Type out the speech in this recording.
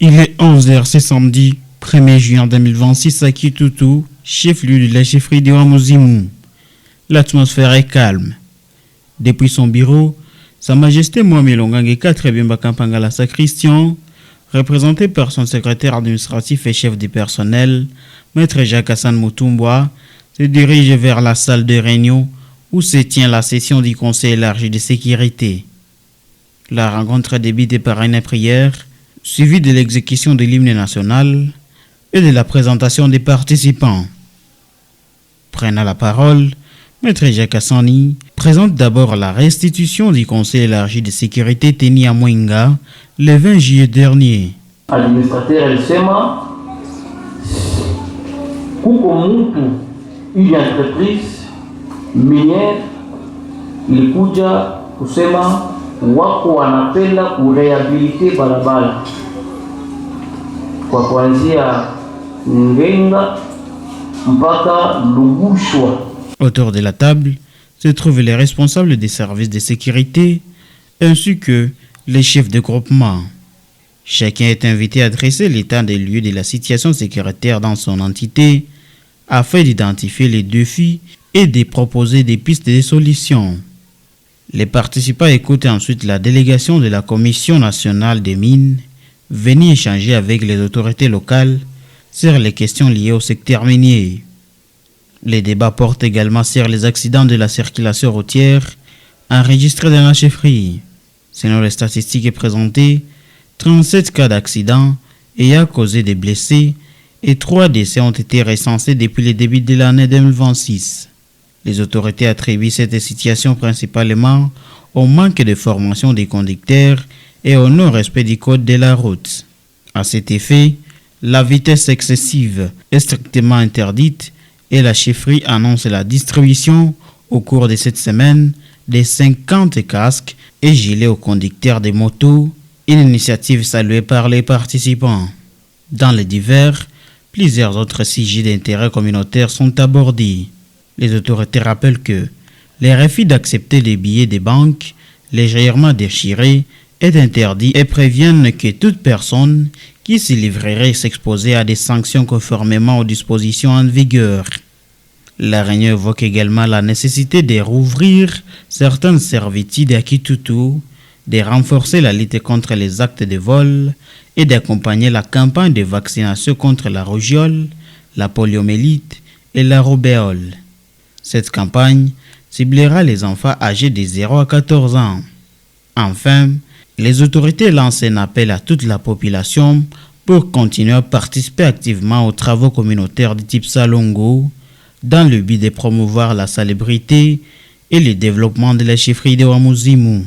Il est 11h ce samedi 1er juin 2026 à Kitutu, chef-lieu de la chefferie de Wamouzimu. L'atmosphère est calme. Depuis son bureau, Sa Majesté Mohamed Longangeka Trebemba Kampangala Sacristion, représenté par son secrétaire administratif et chef du personnel, Maître Jacques Hassan Moutoumboa, se dirige vers la salle de réunion où se tient la session du Conseil élargi de sécurité. La rencontre débute par une prière, suivie de l'exécution de l'hymne national et de la présentation des participants. Prenant la parole, Maître Jacques Hassani présente d'abord la restitution du Conseil élargi de sécurité tenu à Mwenga le 20 juillet dernier. Administrateur alisema kuko mtu ili entreprise miniere ilikuja kusema wako wanapenda kurehabilite barabara kwa kuanzia Ngenga mpaka Lugushwa. Autour de la table se trouvent les responsables des services de sécurité ainsi que les chefs de groupement. Chacun est invité à dresser l'état des lieux de la situation sécuritaire dans son entité afin d'identifier les défis et de proposer des pistes de solutions. Les participants écoutent ensuite la délégation de la Commission nationale des mines venir échanger avec les autorités locales sur les questions liées au secteur minier. Les débats portent également sur les accidents de la circulation routière enregistrés dans la chefferie. Selon les statistiques présentées, 37 cas d'accidents ayant causé des blessés et 3 décès ont été recensés depuis le début de l'année 2026. Les autorités attribuent cette situation principalement au manque de formation des conducteurs et au non-respect du code de la route. À cet effet, la vitesse excessive est strictement interdite et la chefferie annonce la distribution au cours de cette semaine de 50 casques et gilets aux conducteurs des motos, une initiative saluée par les participants. Dans les divers, plusieurs autres sujets d'intérêt communautaire sont abordés. Les autorités rappellent que les refus d'accepter les billets des banques légèrement déchirés est interdit et préviennent que toute personne qui s'y livrerait s'exposer à des sanctions conformément aux dispositions en vigueur. La réunion évoque également la nécessité de rouvrir certaines servitudes à Kitutu, de renforcer la lutte contre les actes de vol et d'accompagner la campagne de vaccination contre la rougeole, la poliomyélite et la rubéole. Cette campagne ciblera les enfants âgés de 0 à 14 ans. Enfin, les autorités lancent un appel à toute la population pour continuer à participer activement aux travaux communautaires de type Salongo dans le but de promouvoir la salubrité et le développement de la chefferie de Wamouzimu.